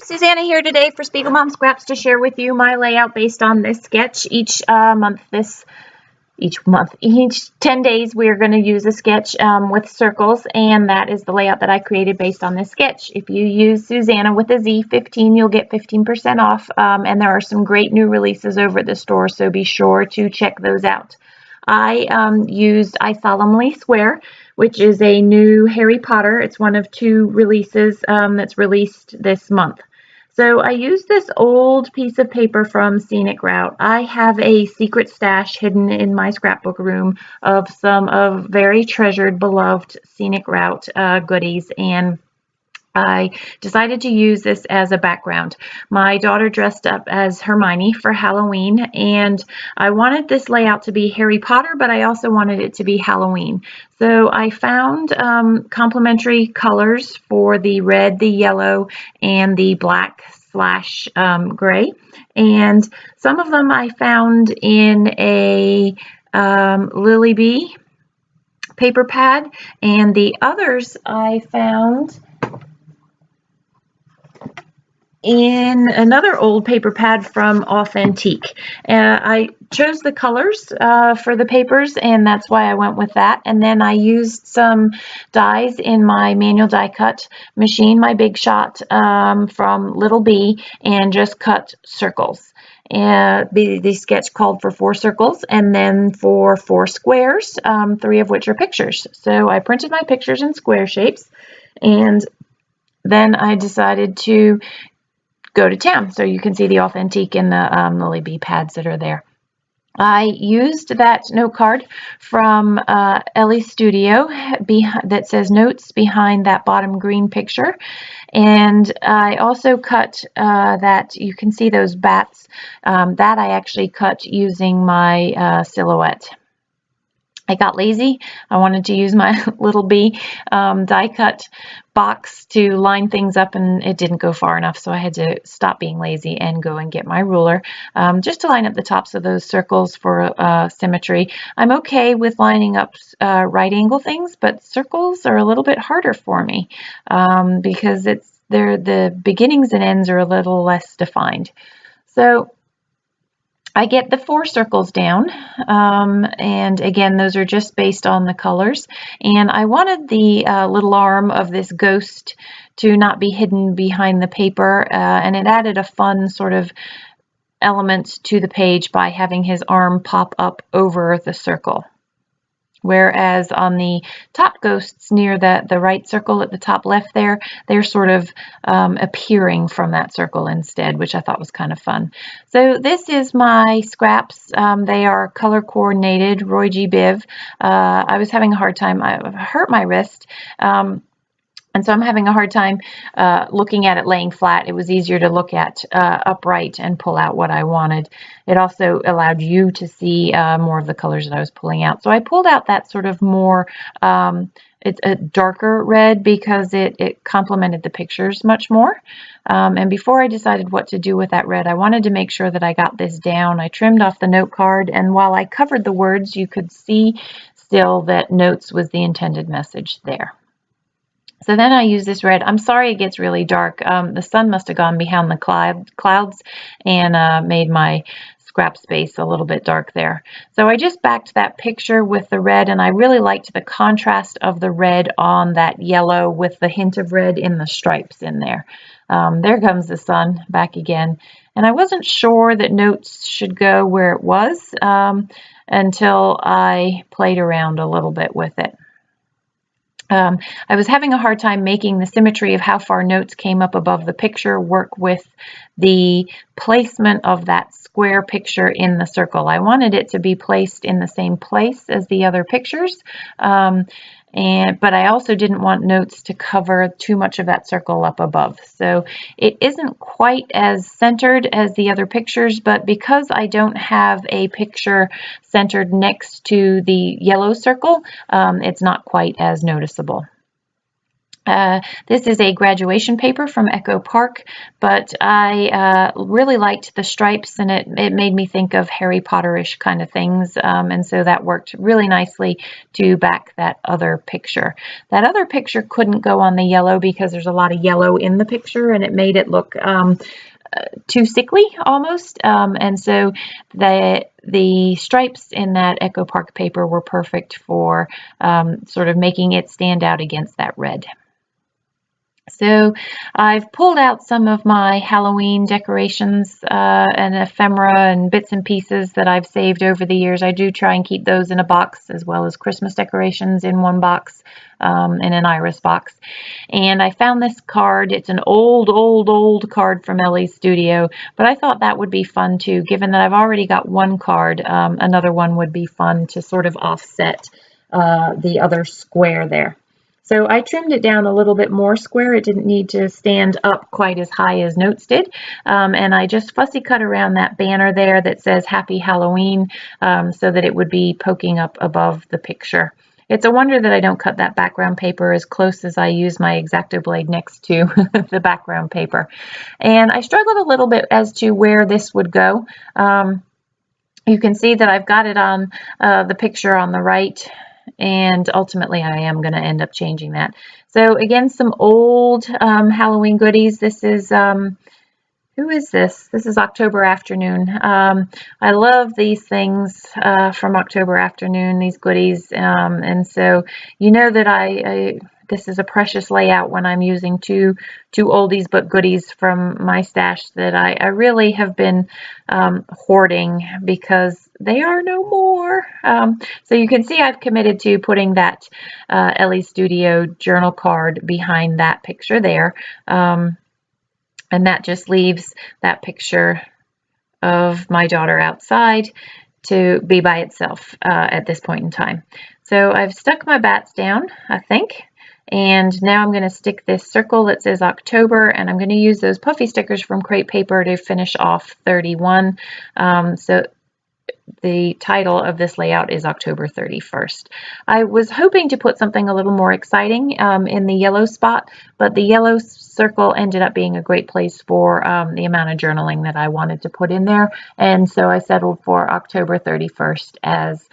Susanna here today for Spiegel Mom Scraps to share with you my layout based on this sketch. Each 10 days we're going to use a sketch with circles, and that is the layout that I created based on this sketch. If you use Suzanna with a Z 15, you'll get 15% off, and there are some great new releases over at the store, so be sure to check those out. I used I Solemnly Swear, which is a new Harry Potter. It's one of 2 releases that's released this month. So I used this old piece of paper from Scenic Route. I have a secret stash hidden in my scrapbook room of some of very treasured, beloved Scenic Route goodies, and I decided to use this as a background. My daughter dressed up as Hermione for Halloween, and I wanted this layout to be Harry Potter, but I also wanted it to be Halloween. So I found complementary colors for the red, the yellow, and the black / gray. And some of them I found in a Lily Bee paper pad, and the others I found in another old paper pad from Authentique. I chose the colors for the papers, and that's why I went with that. And then I used some dies in my manual die cut machine, my Big Shot from Little B, and just cut circles. The sketch called for 4 circles, and then for 4 squares, 3 of which are pictures. So I printed my pictures in square shapes, and then I decided to go to town. So you can see the Authentique and the Lily Bee pads that are there. I used that note card from Ellie's Studio that says notes behind that bottom green picture. And I also cut that, you can see those bats, that I actually cut using my silhouette. I got lazy. I wanted to use my Little B die cut box to line things up, and it didn't go far enough, so I had to stop being lazy and go and get my ruler just to line up the tops of those circles for symmetry. I'm okay with lining up right angle things, but circles are a little bit harder for me because the beginnings and ends are a little less defined. So I get the 4 circles down, and again, those are just based on the colors. And I wanted the little arm of this ghost to not be hidden behind the paper, and it added a fun sort of element to the page by having his arm pop up over the circle. Whereas on the top ghosts near the right circle at the top left there, they're sort of appearing from that circle instead, which I thought was kind of fun. So this is my scraps. They are color coordinated, Roy G. Biv. I was having a hard time. I hurt my wrist. And so I'm having a hard time looking at it laying flat. It was easier to look at upright and pull out what I wanted. It also allowed you to see more of the colors that I was pulling out. So I pulled out that sort of more, it's a darker red because it complemented the pictures much more. And before I decided what to do with that red, I wanted to make sure that I got this down. I trimmed off the note card, and while I covered the words, you could see still that notes was the intended message there. So then I use this red. I'm sorry it gets really dark. The sun must have gone behind the clouds and made my scrap space a little bit dark there. So I just backed that picture with the red, and I really liked the contrast of the red on that yellow with the hint of red in the stripes in there. There comes the sun back again. And I wasn't sure that notes should go where it was until I played around a little bit with it. I was having a hard time making the symmetry of how far notes came up above the picture work with the placement of that square picture in the circle. I wanted it to be placed in the same place as the other pictures, but I also didn't want notes to cover too much of that circle up above. So it isn't quite as centered as the other pictures, but because I don't have a picture centered next to the yellow circle, it's not quite as noticeable. This is a graduation paper from Echo Park, but I really liked the stripes, and it made me think of Harry Potter-ish kind of things, and so that worked really nicely to back that other picture. That other picture couldn't go on the yellow because there's a lot of yellow in the picture, and it made it look too sickly almost, and so the stripes in that Echo Park paper were perfect for sort of making it stand out against that red. So I've pulled out some of my Halloween decorations and ephemera and bits and pieces that I've saved over the years. I do try and keep those in a box, as well as Christmas decorations in one box, in an iris box. And I found this card. It's an old card from Ellie's studio, but I thought that would be fun too. Given that I've already got one card, another one would be fun to sort of offset the other square there. So I trimmed it down a little bit more square. It didn't need to stand up quite as high as Notes did. And I just fussy cut around that banner there that says Happy Halloween, so that it would be poking up above the picture. It's a wonder that I don't cut that background paper as close as I use my X-Acto blade next to the background paper. And I struggled a little bit as to where this would go. You can see that I've got it on the picture on the right, and ultimately I am going to end up changing that. So again, some old Halloween goodies. This is, who is this? This is October Afternoon. I love these things from October Afternoon, these goodies. And so you know that this is a precious layout when I'm using two oldies but goodies from my stash that I really have been hoarding because they are no more. So you can see I've committed to putting that Ellie Studio journal card behind that picture there. And that just leaves that picture of my daughter outside to be by itself at this point in time. So I've stuck my bats down, I think. And now I'm going to stick this circle that says October, and I'm going to use those puffy stickers from Crepe Paper to finish off 31. So the title of this layout is October 31st. I was hoping to put something a little more exciting in the yellow spot, but the yellow circle ended up being a great place for the amount of journaling that I wanted to put in there. And so I settled for October 31st as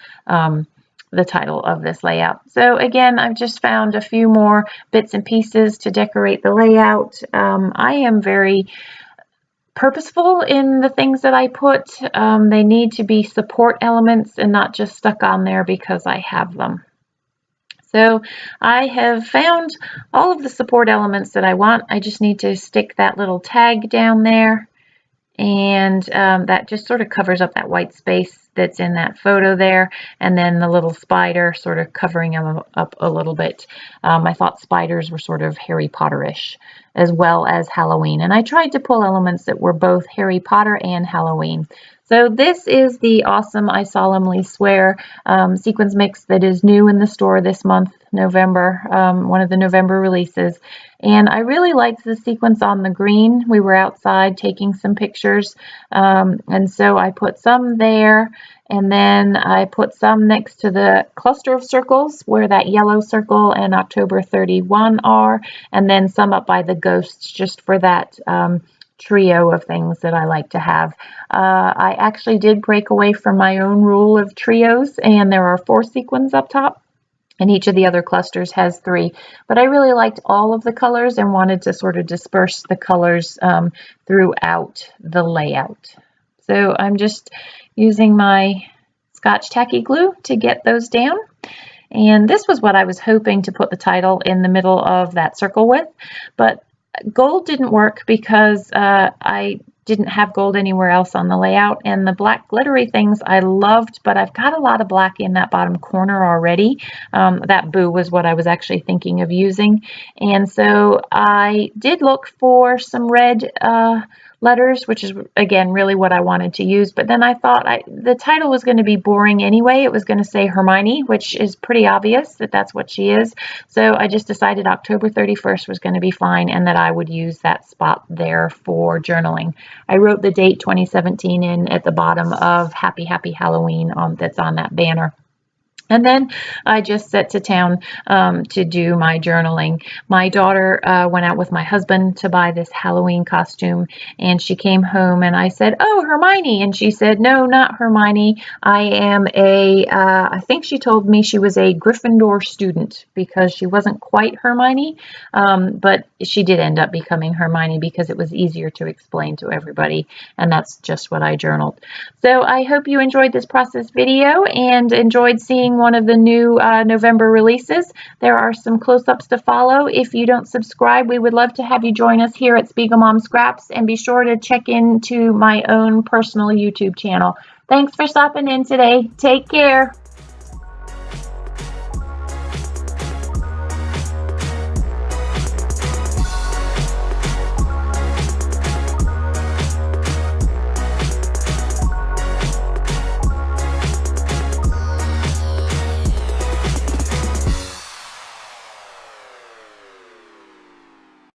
the title of this layout. So again, I've just found a few more bits and pieces to decorate the layout. I am very purposeful in the things that I put. They need to be support elements and not just stuck on there because I have them. So I have found all of the support elements that I want. I just need to stick that little tag down there, and that just sort of covers up that white space that's in that photo there, and then the little spider sort of covering them up a little bit. I thought spiders were sort of Harry Potter-ish as well as Halloween, and I tried to pull elements that were both Harry Potter and Halloween. So this is the awesome I Solemnly Swear sequins mix that is new in the store this month, November, one of the November releases. And I really liked the sequence on the green. We were outside taking some pictures, and so I put some there, and then I put some next to the cluster of circles where that yellow circle and October 31 are, and then some up by the ghosts just for that trio of things that I like to have. I actually did break away from my own rule of trios, and there are 4 sequins up top, and each of the other clusters has 3. But I really liked all of the colors and wanted to sort of disperse the colors throughout the layout. So I'm just using my Scotch tacky glue to get those down. And this was what I was hoping to put the title in the middle of that circle with, but gold didn't work because I didn't have gold anywhere else on the layout, and the black glittery things I loved, but I've got a lot of black in that bottom corner already. That boo was what I was actually thinking of using, and so I did look for some red letters, which is again really what I wanted to use, but then I thought the title was going to be boring anyway. It was going to say Hermione, which is pretty obvious that that's what she is, so I just decided October 31st was going to be fine and that I would use that spot there for journaling. I wrote the date 2017 in at the bottom of Happy Halloween that's on that banner. And then I just set to town to do my journaling. My daughter went out with my husband to buy this Halloween costume, and she came home and I said, "Oh, Hermione." And she said, "No, not Hermione. I am I think she told me she was a Gryffindor student because she wasn't quite Hermione, but she did end up becoming Hermione because it was easier to explain to everybody, and that's just what I journaled. So I hope you enjoyed this process video and enjoyed seeing one of the new November releases. There are some close-ups to follow. If you don't subscribe, we would love to have you join us here at Spiegel Mom Scraps, and be sure to check into my own personal YouTube channel. Thanks for stopping in today. Take care.